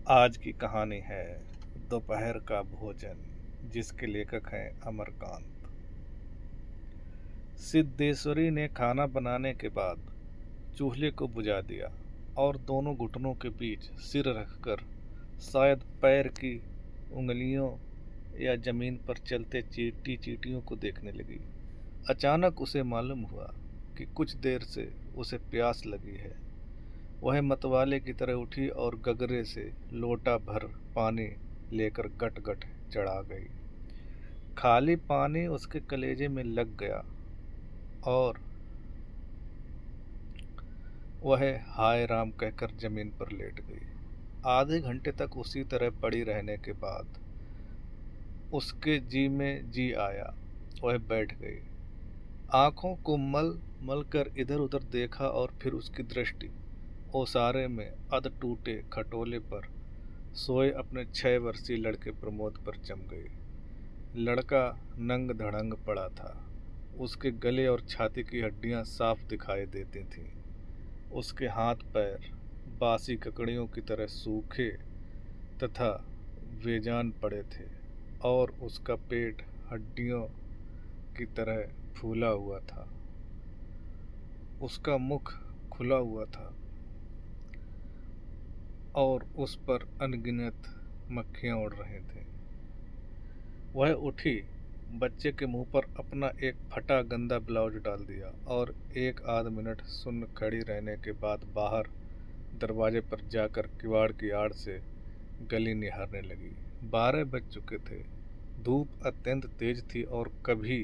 आज की कहानी है दोपहर का भोजन, जिसके लेखक हैं अमरकांत। सिद्धेश्वरी ने खाना बनाने के बाद चूल्हे को बुझा दिया और दोनों घुटनों के बीच सिर रखकर शायद पैर की उंगलियों या जमीन पर चलते चींटी चींटियों को देखने लगी। अचानक उसे मालूम हुआ कि कुछ देर से उसे प्यास लगी है। वह मतवाले की तरह उठी और गगरे से लोटा भर पानी लेकर गट गट चढ़ा गई। खाली पानी उसके कलेजे में लग गया और वह हाय राम कहकर जमीन पर लेट गई। आधे घंटे तक उसी तरह पड़ी रहने के बाद उसके जी में जी आया। वह बैठ गई, आंखों को मल मल कर इधर उधर देखा और फिर उसकी दृष्टि ओसारे में अध टूटे खटोले पर सोए अपने 6 वर्षीय लड़के प्रमोद पर जम गई। लड़का नंग धड़ंग पड़ा था। उसके गले और छाती की हड्डियां साफ दिखाई देती थीं। उसके हाथ पैर बासी ककड़ियों की तरह सूखे तथा बेजान पड़े थे और उसका पेट हड्डियों की तरह फूला हुआ था। उसका मुख खुला हुआ था और उस पर अनगिनत मक्खियां उड़ रही थीं। वह उठी, बच्चे के मुंह पर अपना एक फटा गंदा ब्लाउज डाल दिया और एक आध मिनट सुन्न खड़ी रहने के बाद बाहर दरवाजे पर जाकर किवाड़ की आड़ से गली निहारने लगी। 12 बज चुके थे। धूप अत्यंत तेज थी और कभी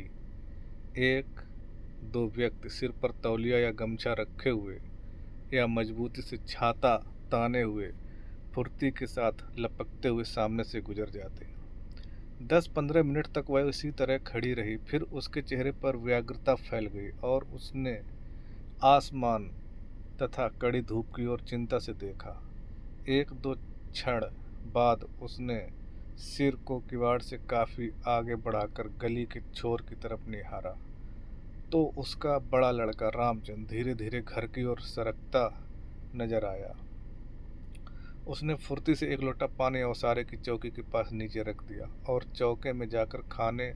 एक दो व्यक्ति सिर पर तौलिया या गमछा रखे हुए या मजबूती से छाता ताने हुए फुर्ती के साथ लपकते हुए सामने से गुजर जाते। 10-15 मिनट तक वह उसी तरह खड़ी रही। फिर उसके चेहरे पर व्यग्रता फैल गई और उसने आसमान तथा कड़ी धूप की ओर चिंता से देखा। एक दो क्षण बाद उसने सिर को किवाड़ से काफी आगे बढ़ाकर गली के छोर की तरफ निहारा तो उसका बड़ा लड़का रामचंद्र धीरे धीरे घर की ओर सरकता नजर आया। उसने फुर्ती से एक लोटा पानी ओसारे की चौकी के पास नीचे रख दिया और चौके में जाकर खाने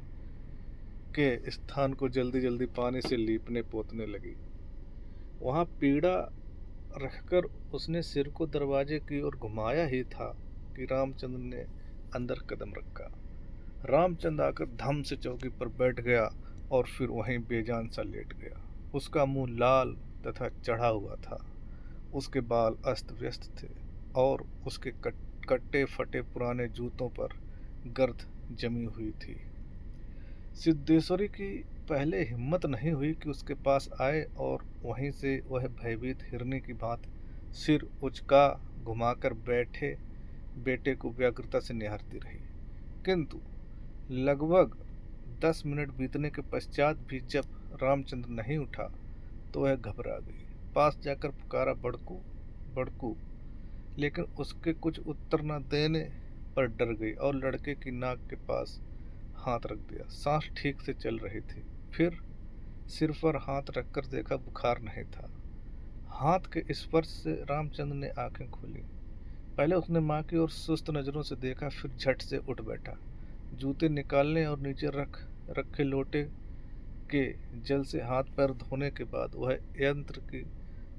के स्थान को जल्दी जल्दी पानी से लीपने पोतने लगी। वहां पीड़ा रखकर उसने सिर को दरवाजे की ओर घुमाया ही था कि रामचंद्र ने अंदर कदम रखा। रामचंद्र आकर धम से चौकी पर बैठ गया और फिर वहीं बेजान सा लेट गया। उसका मुंह लाल तथा चढ़ा हुआ था। उसके बाल अस्त व्यस्त थे और उसके कट्टे फटे पुराने जूतों पर गर्द जमी हुई थी। सिद्धेश्वरी की पहले हिम्मत नहीं हुई कि उसके पास आए और वहीं से वह भयभीत हिरनी की भांति सिर उचका घुमाकर बैठे बेटे को व्यग्रता से निहारती रही। किंतु लगभग 10 मिनट बीतने के पश्चात भी जब रामचंद्र नहीं उठा तो वह घबरा गई। पास जाकर पुकारा, बड़कू बड़कू, लेकिन उसके कुछ उत्तर न देने पर डर गई और लड़के की नाक के पास हाथ रख दिया। सांस ठीक से चल रही थी। फिर सिर पर हाथ रखकर देखा, बुखार नहीं था। हाथ के स्पर्श से रामचंद्र ने आंखें खोली। पहले उसने माँ की ओर सुस्त नजरों से देखा, फिर झट से उठ बैठा। जूते निकालने और नीचे रखे लोटे के जल से हाथ पैर धोने के बाद वह यंत्र की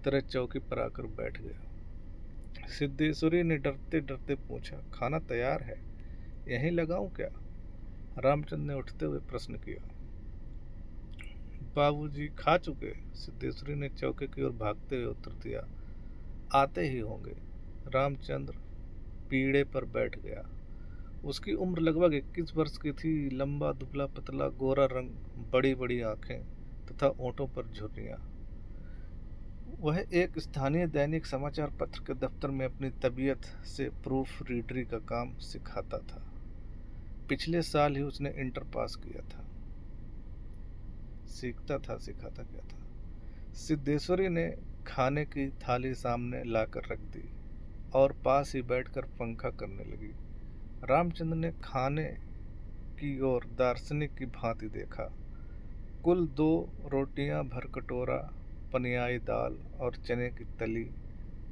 तरह चौकी पर आकर बैठ गया। सिद्धेश्वरी ने डरते डरते पूछा, खाना तैयार है, यहीं लगाऊं क्या? रामचंद्र ने उठते हुए प्रश्न किया। बाबूजी खा चुके, सिद्धेश्वरी ने चौके की ओर भागते हुए उत्तर दिया। आते ही होंगे। रामचंद्र पीढ़े पर बैठ गया। उसकी उम्र लगभग 21 वर्ष की थी। लंबा दुबला पतला गोरा रंग, बड़ी बड़ी आंखें तथा ओंठों पर झुर्रियां। वह एक स्थानीय दैनिक समाचार पत्र के दफ्तर में अपनी तबीयत से प्रूफ रीडरी का काम सिखाता था। पिछले साल ही उसने इंटर पास किया था। सिखाता क्या था। सिद्धेश्वरी ने खाने की थाली सामने लाकर रख दी और पास ही बैठकर पंखा करने लगी। रामचंद्र ने खाने की ओर दार्शनिक की भांति देखा। कुल 2 रोटियां भर कटोरा, पनियाई दाल और चने की तली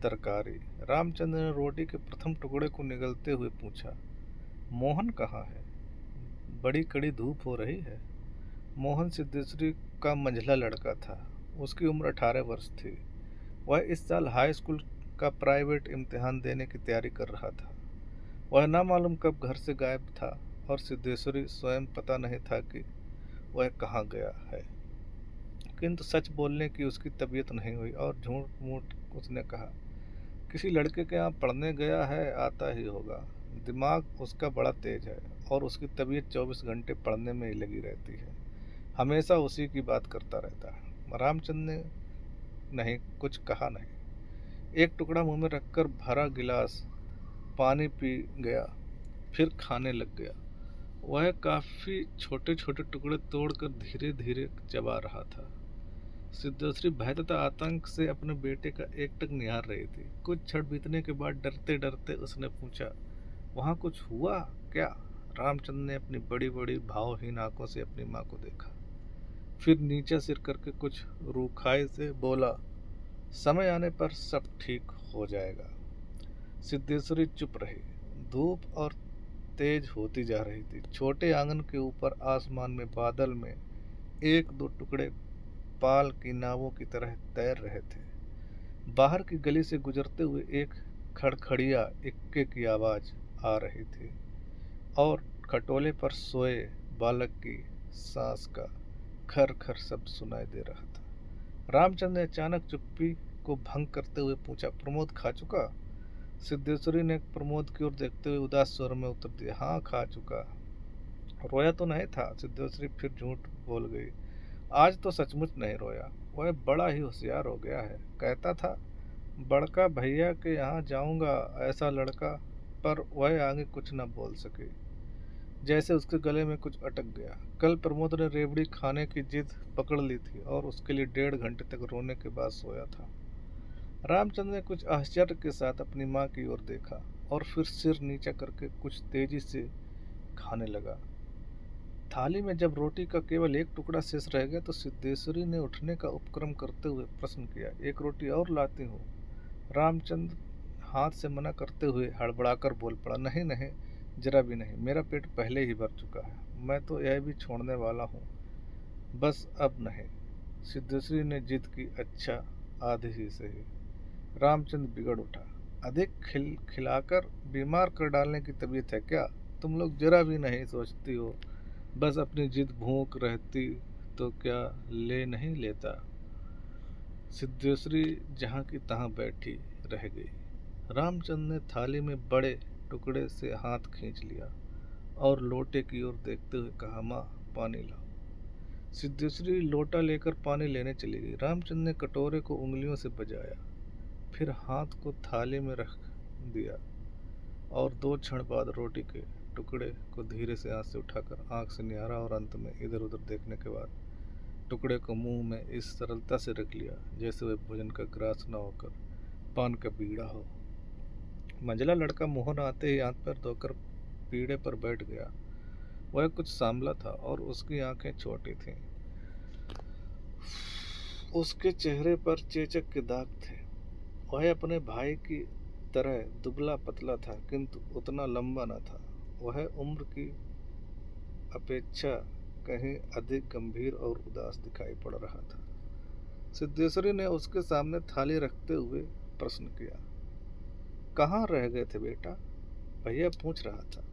तरकारी। रामचंद्र ने रोटी के प्रथम टुकड़े को निगलते हुए पूछा, मोहन कहाँ है? बड़ी कड़ी धूप हो रही है। मोहन सिद्धेश्वरी का मंझला लड़का था। उसकी उम्र 18 वर्ष थी। वह इस साल हाई स्कूल का प्राइवेट इम्तिहान देने की तैयारी कर रहा था। वह ना मालूम कब घर से गायब था और सिद्धेश्वरी स्वयं पता नहीं था कि वह कहाँ गया है। किंतु सच बोलने की उसकी तबीयत नहीं हुई और झूठ मूठ उसने कहा, किसी लड़के के यहाँ पढ़ने गया है, आता ही होगा। दिमाग उसका बड़ा तेज है और उसकी तबीयत 24 घंटे पढ़ने में ही लगी रहती है। हमेशा उसी की बात करता रहता है। रामचंद्र ने नहीं कुछ कहा नहीं। एक टुकड़ा मुंह में रखकर भरा गिलास पानी पी गया, फिर खाने लग गया। वह काफी छोटे छोटे टुकड़े तोड़कर धीरे धीरे चबा रहा था। सिद्धेश्वरी भय तथा आतंक से अपने बेटे का एकटक निहार रही थी। कुछ क्षण बीतने के बाद डरते डरते उसने पूछा, वहां कुछ हुआ क्या? रामचंद्र ने अपनी बड़ी बड़ी भावहीन आंखों से अपनी माँ को देखा, फिर नीचे सिर करके कुछ रूखाई से बोला, समय आने पर सब ठीक हो जाएगा। सिद्धेश्वरी चुप रही। धूप और तेज होती जा रही थी। छोटे आंगन के ऊपर आसमान में बादल में एक दो टुकड़े पाल की नावों की तरह तैर रहे थे। बाहर की गली से गुजरते हुए एक खड़खड़िया इक्के की आवाज आ रही थी और खटोले पर सोए बालक की सांस का खर खर शब्द सुनाई दे रहा था। रामचंद्र ने अचानक चुप्पी को भंग करते हुए पूछा, प्रमोद खा चुका? सिद्धेश्वरी ने प्रमोद की ओर देखते हुए उदास स्वर में उत्तर दिया, हाँ खा चुका। रोया तो नहीं था। सिद्धेश्वरी फिर झूठ बोल गई, आज तो सचमुच नहीं रोया। वह बड़ा ही होशियार हो गया है। कहता था बड़का भैया के यहाँ जाऊंगा, ऐसा लड़का। पर वह आगे कुछ न बोल सके, जैसे उसके गले में कुछ अटक गया। कल प्रमोद ने रेवड़ी खाने की जिद पकड़ ली थी और उसके लिए 1.5 घंटे तक रोने के बाद सोया था। रामचंद्र ने कुछ आश्चर्य के साथ अपनी माँ की ओर देखा और फिर सिर नीचा करके कुछ तेजी से खाने लगा। थाली में जब रोटी का केवल एक टुकड़ा शेष रह गया तो सिद्धेश्वरी ने उठने का उपक्रम करते हुए प्रश्न किया, एक रोटी और लाती हूँ? रामचंद्र हाथ से मना करते हुए हड़बड़ाकर बोल पड़ा, नहीं नहीं, जरा भी नहीं, मेरा पेट पहले ही भर चुका है। मैं तो यह भी छोड़ने वाला हूँ, बस अब नहीं। सिद्धेश्वरी ने जिद की, अच्छा आधे ही सही। रामचंद्र बिगड़ उठा, अधिक खिलाकर बीमार कर डालने की तबीयत है क्या? तुम लोग जरा भी नहीं सोचती हो, बस अपनी जिद भूख रहती तो क्या ले नहीं लेता। सिद्धेश्वरी जहाँ की तहाँ बैठी रह गई। रामचंद्र ने थाली में बड़े टुकड़े से हाथ खींच लिया और लोटे की ओर देखते हुए कहा, माँ पानी लाओ। सिद्धेश्वरी लोटा लेकर पानी लेने चली गई। रामचंद्र ने कटोरे को उंगलियों से बजाया, फिर हाथ को थाली में रख दिया और 2 क्षण बाद रोटी के टुकड़े को धीरे से हाथ से उठाकर आंख से निहारा और अंत में इधर उधर देखने के बाद टुकड़े को मुंह में इस सरलता से रख लिया जैसे वह भोजन का ग्रास न होकर पान का बीड़ा हो। मंझला लड़का मोहन आते ही हाथ पैर धोकर पीढ़े पर बैठ गया। वह कुछ सांवला था और उसकी आंखें छोटी थीं। उसके चेहरे पर चेचक के दाग थे। वह अपने भाई की तरह दुबला पतला था, किंतु उतना लंबा न था। वह उम्र की अपेक्षा कहीं अधिक गंभीर और उदास दिखाई पड़ रहा था। सिद्धेश्वरी ने उसके सामने थाली रखते हुए प्रश्न किया, कहाँ रह गए थे बेटा? भैया पूछ रहा था।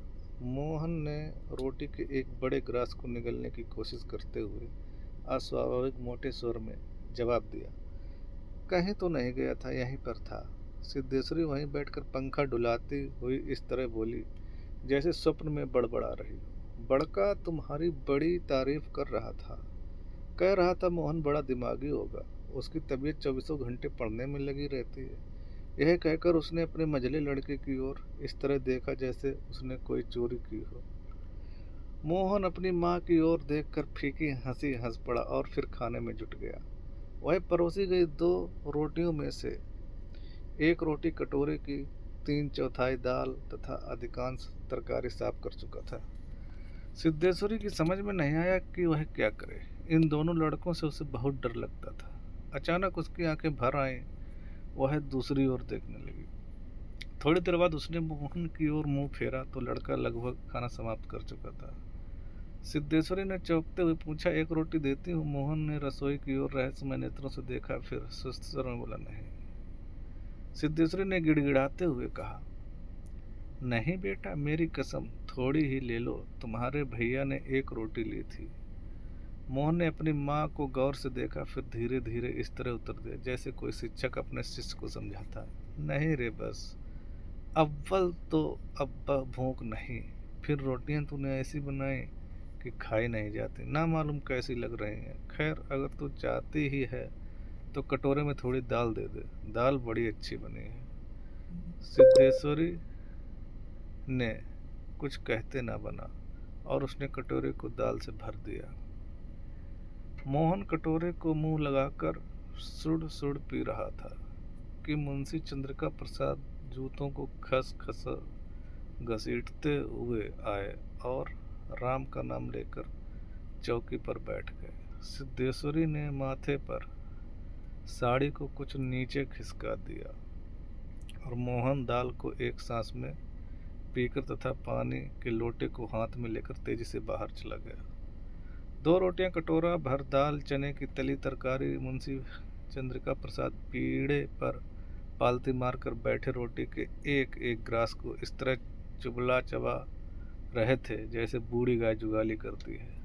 मोहन ने रोटी के एक बड़े ग्रास को निगलने की कोशिश करते हुए अस्वाभाविक मोटे स्वर में जवाब दिया, कहीं तो नहीं गया था, यहीं पर था। सिद्धेश्वरी वहीं बैठकर पंखा डुलाती हुई इस तरह बोली जैसे स्वप्न में बड़बड़ा रही। बड़का तुम्हारी बड़ी तारीफ कर रहा था, कह रहा था मोहन बड़ा दिमागी होगा, उसकी तबीयत 24 घंटे पढ़ने में लगी रहती है। यह कहकर उसने अपने मझले लड़के की ओर इस तरह देखा जैसे उसने कोई चोरी की हो। मोहन अपनी माँ की ओर देखकर फीकी हंसी हंस पड़ा और फिर खाने में जुट गया। वह परोसी गई 2 रोटियों में से एक रोटी कटोरे की 3/4 दाल तथा अधिकांश तरकारी साफ कर चुका था। सिद्धेश्वरी की समझ में नहीं आया कि वह क्या करे। इन दोनों लड़कों से उसे बहुत डर लगता था। अचानक उसकी आंखें भर आईं वह दूसरी ओर देखने लगी। थोड़ी देर बाद उसने मोहन की ओर मुंह फेरा तो लड़का लगभग खाना समाप्त कर चुका था। सिद्धेश्वरी ने चौंकते हुए पूछा, एक रोटी देती हूँ? मोहन ने रसोई की ओर रहस्यमय नेत्रों से देखा, फिर सुस्त स्वर में बोला, नहीं। सिद्धेश्वरी ने गिड़गिड़ाते हुए कहा, नहीं बेटा, मेरी कसम, थोड़ी ही ले लो, तुम्हारे भैया ने एक रोटी ली थी। मोहन ने अपनी माँ को गौर से देखा, फिर धीरे धीरे इस तरह उत्तर दिया जैसे कोई शिक्षक अपने शिष्य को समझाता है, नहीं रे, बस अव्वल तो अब्बा भूख नहीं, फिर रोटियां तूने ऐसी बनाई कि खाई नहीं जाती, ना मालूम कैसी लग रही हैं। खैर, अगर तू चाहती ही है तो कटोरे में थोड़ी दाल दे दे, दाल बड़ी अच्छी बनी है। सिद्धेश्वरी ने कुछ कहते ना बना और उसने कटोरे को दाल से भर दिया। मोहन कटोरे को मुंह लगाकर सुड़ सुड़ पी रहा था कि मुंशी चंद्रिका प्रसाद जूतों को खस खस घसीटते हुए आए और राम का नाम लेकर चौकी पर बैठ गए। सिद्धेश्वरी ने माथे पर साड़ी को कुछ नीचे खिसका दिया और मोहन दाल को एक सांस में पीकर तथा पानी के लोटे को हाथ में लेकर तेजी से बाहर चला गया। 2 रोटियां, कटोरा भर दाल, चने की तली तरकारी। मुंशी चंद्रिका प्रसाद पीढ़े पर पालती मारकर बैठे रोटी के एक एक ग्रास को इस तरह चुबला चबा रहे थे जैसे बूढ़ी गाय जुगाली करती है।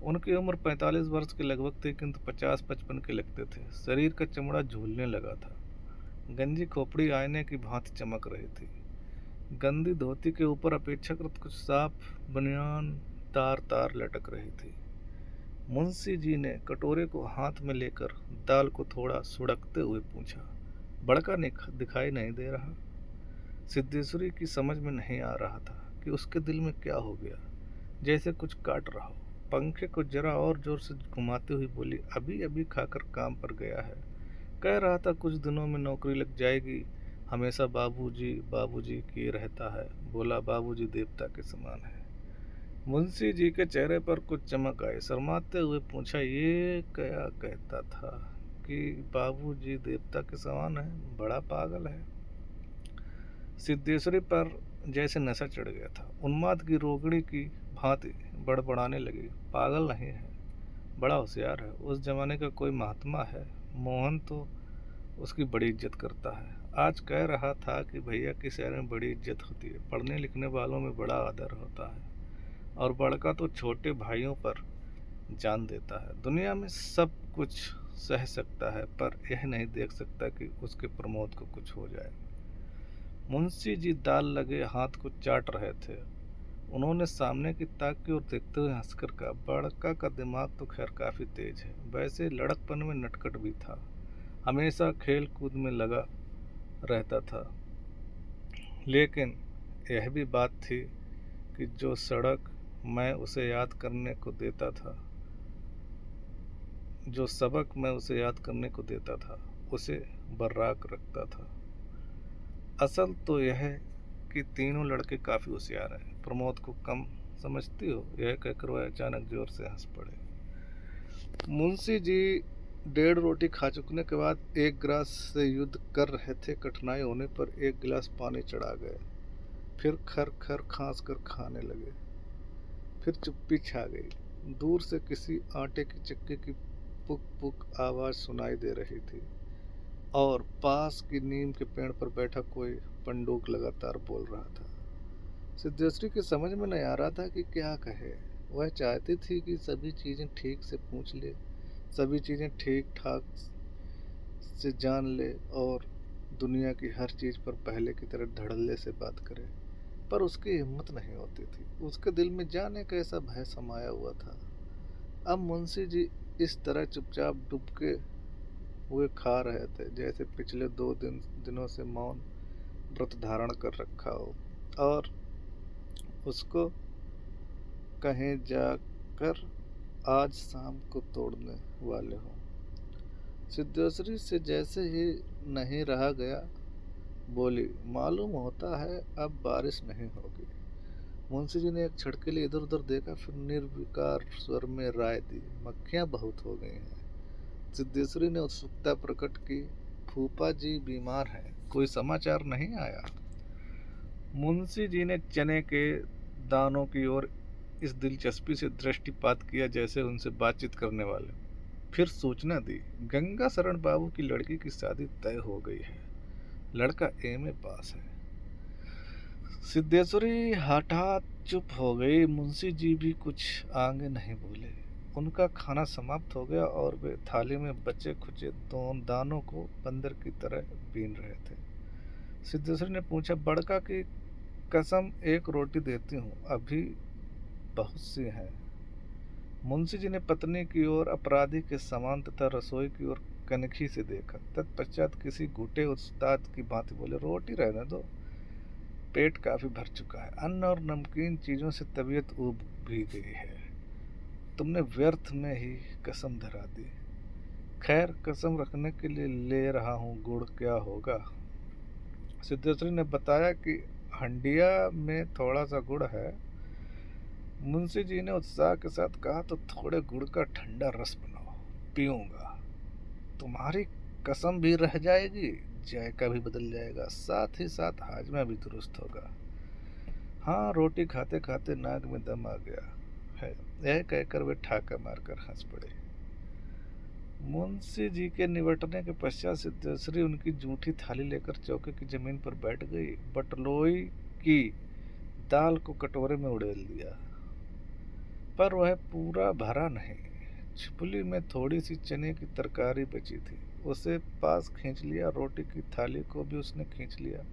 उनकी उम्र 45 वर्ष के लगभग थी, किंतु 50-55 के लगते थे। शरीर का चमड़ा झूलने लगा था। गंजी खोपड़ी आईने की भांति चमक रही थी। गंदी धोती के ऊपर अपेक्षाकृत कुछ साफ बनियान तार तार लटक रही थी। मुंशी जी ने कटोरे को हाथ में लेकर दाल को थोड़ा सुड़कते हुए पूछा, बड़का दिखाई नहीं दे रहा? सिद्धेश्वरी की समझ में नहीं आ रहा था कि उसके दिल में क्या हो गया, जैसे कुछ काट रहा हो। पंखे को जरा और जोर से घुमाते हुए बोली, अभी अभी खाकर काम पर गया है, कह रहा था कुछ दिनों में नौकरी लग जाएगी, हमेशा बाबूजी किए रहता है, बोला बाबूजी देवता के समान है। मुंशी जी के चेहरे पर कुछ चमक आई। शर्माते हुए पूछा, ये क्या कहता था कि बाबूजी देवता के समान है? बड़ा पागल है। सिद्धेश्वरी पर जैसे नशा चढ़ गया था। उन्माद की रोगिणी की भांति बड़बड़ाने लगी, पागल नहीं है, बड़ा होशियार है, उस जमाने का कोई महात्मा है, मोहन तो उसकी बड़ी इज्जत करता है। आज कह रहा था कि भैया की शहर में बड़ी इज्जत होती है, पढ़ने लिखने वालों में बड़ा आदर होता है, और बड़का तो छोटे भाइयों पर जान देता है। दुनिया में सब कुछ सह सकता है, पर यह नहीं देख सकता कि उसके प्रमोद को कुछ हो जाए। मुंशी जी दाल लगे हाथ को चाट रहे थे। उन्होंने सामने की ताक की ओर देखते हुए हंसकर कहा, बड़का का दिमाग तो खैर काफी तेज है, वैसे लड़कपन में नटखट भी था, हमेशा खेल कूद में लगा रहता था, लेकिन यह भी बात थी कि जो सड़क मैं उसे याद करने को देता था, जो सबक मैं उसे याद करने को देता था, उसे बर्राक रखता था। असल तो यह है कि तीनों लड़के काफी होशियार हैं, प्रमोद को कम समझती हो? यह कहकर वह अचानक जोर से हंस पड़े। मुंशी जी 1.5 रोटी खा चुकने के बाद एक गिलास से युद्ध कर रहे थे। कठिनाई होने पर एक गिलास पानी चढ़ा गए, फिर खर खर खांस कर खाने लगे। फिर चुप्पी छा गई। दूर से किसी आटे की चक्की की पुक पुक आवाज सुनाई दे रही थी और पास की नीम के पेड़ पर बैठा कोई पंडूक लगातार बोल रहा था। सिद्धेश्वरी की समझ में नहीं आ रहा था कि क्या कहे। वह चाहती थी कि सभी चीजें ठीक से पूछ ले, सभी चीजें ठीक ठाक से जान ले और दुनिया की हर चीज पर पहले की तरह धड़ल्ले से बात करे, पर उसकी हिम्मत नहीं होती थी। उसके दिल में जाने कैसा भय समाया हुआ था। अब मुंशी जी इस तरह चुपचाप डुबके हुए खा रहे थे जैसे पिछले 2 दिनों से मौन व्रत धारण कर रखा हो और उसको कहीं जाकर आज शाम को तोड़ने वाले हो। सिद्धेश्वरी से जैसे ही नहीं रहा गया, बोली, मालूम होता है अब बारिश नहीं होगी। मुंशी जी ने एक क्षण के लिए इधर उधर देखा, फिर निर्विकार स्वर में राय दी, मक्खियां बहुत हो गई हैं। सिद्धेश्वरी ने उत्सुकता प्रकट की, फूफा जी बीमार हैं, कोई समाचार नहीं आया। मुंशी जी ने चने के दानों की ओर इस दिलचस्पी से दृष्टिपात किया जैसे उनसे बातचीत करने वाले। फिर सूचना दी, गंगा शरण बाबू की लड़की की शादी तय हो गई है, लड़का एमए पास है। सिद्धेश्वरी हठात चुप हो गई। मुंशी जी भी कुछ आगे नहीं बोले। उनका खाना समाप्त हो गया और वे थाली में बचे खुचे दानों को बंदर की तरह बीन रहे थे। सिद्धेश्वरी ने पूछा, बड़का की कसम एक रोटी देती हूँ, अभी बहुत सी हैं। मुंशी जी ने पत्नी की ओर अपराधी के समान तथा रसोई की ओर कनखी से देखा। तत्पश्चात किसी घुटे उस्ताद की भांति बोले, रोटी रहने दो, पेट काफी भर चुका है। अन्न और नमकीन चीजों से तबीयत ऊब भी गई है। तुमने व्यर्थ में ही कसम धरा दी। खैर, कसम रखने के लिए ले रहा हूँ, गुड़ क्या होगा। सिद्धेश्वरी ने बताया कि हंडिया में थोड़ा सा गुड़ है। मुंशी जी ने उत्साह के साथ कहा, तो थोड़े गुड़ का ठंडा रस बनाओ, पीऊंगा। तुम्हारी कसम भी रह जाएगी, जायका भी बदल जाएगा, साथ ही साथ हाजमा भी दुरुस्त होगा। हाँ, रोटी खाते खाते नाक में दम आ गया है, यह कहकर वे ठाका मारकर हंस पड़े। मुंशी जी के निबटने के पश्चात सिद्धेश्वरी उनकी जूठी थाली लेकर चौके की जमीन पर बैठ गई। बटलोई की दाल को कटोरे में उड़ेल दिया, पर वह पूरा भरा नहीं। छिपली में थोड़ी सी चने की तरकारी बची थी, उसे पास खींच लिया। रोटी की थाली को भी उसने खींच लिया,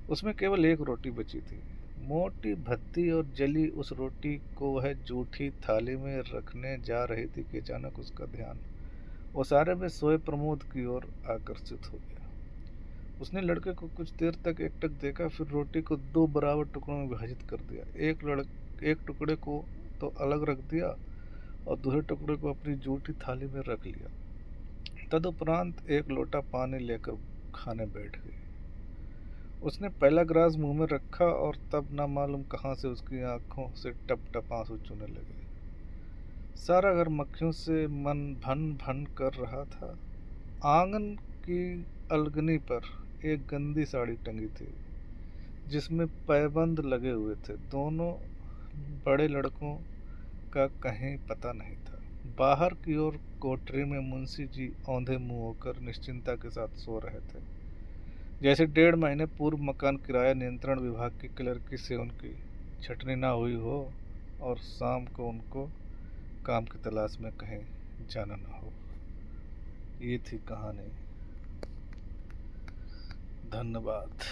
उसमें केवल एक रोटी बची थी, मोटी भद्दी और जली। उस रोटी को वह जूठी थाली में रखने जा रही थी कि अचानक उसका ध्यान ओसारे में सोए प्रमोद की ओर आकर्षित हो गया। उसने लड़के को कुछ देर तक एकटक देखा, फिर रोटी को दो बराबर टुकड़ों में विभाजित कर दिया। एक टुकड़े को तो अलग रख दिया और दूसरे टुकड़े को अपनी जूठी थाली में रख लिया। तदुपरांत एक लोटा पानी लेकर खाने बैठ गई। उसने पहला ग्रास मुंह में रखा और तब न मालूम कहाँ से उसकी आंखों से टप टप आंसू चूने लगे। सारा घर मक्खियों से मन भन भन कर रहा था। आंगन की अलगनी पर एक गंदी साड़ी टंगी थी, जिसमें पैबंद लगे हुए थे। दोनों बड़े लड़कों का कहीं पता नहीं था। बाहर की ओर कोठरी में मुंशी जी औंधे मुंह होकर निश्चिंता के साथ सो रहे थे, जैसे 1.5 महीने पूर्व मकान किराया नियंत्रण विभाग की क्लर्की से उनकी छटनी ना हुई हो और शाम को उनको काम की तलाश में कहीं जाना ना हो। ये थी कहानी। धन्यवाद।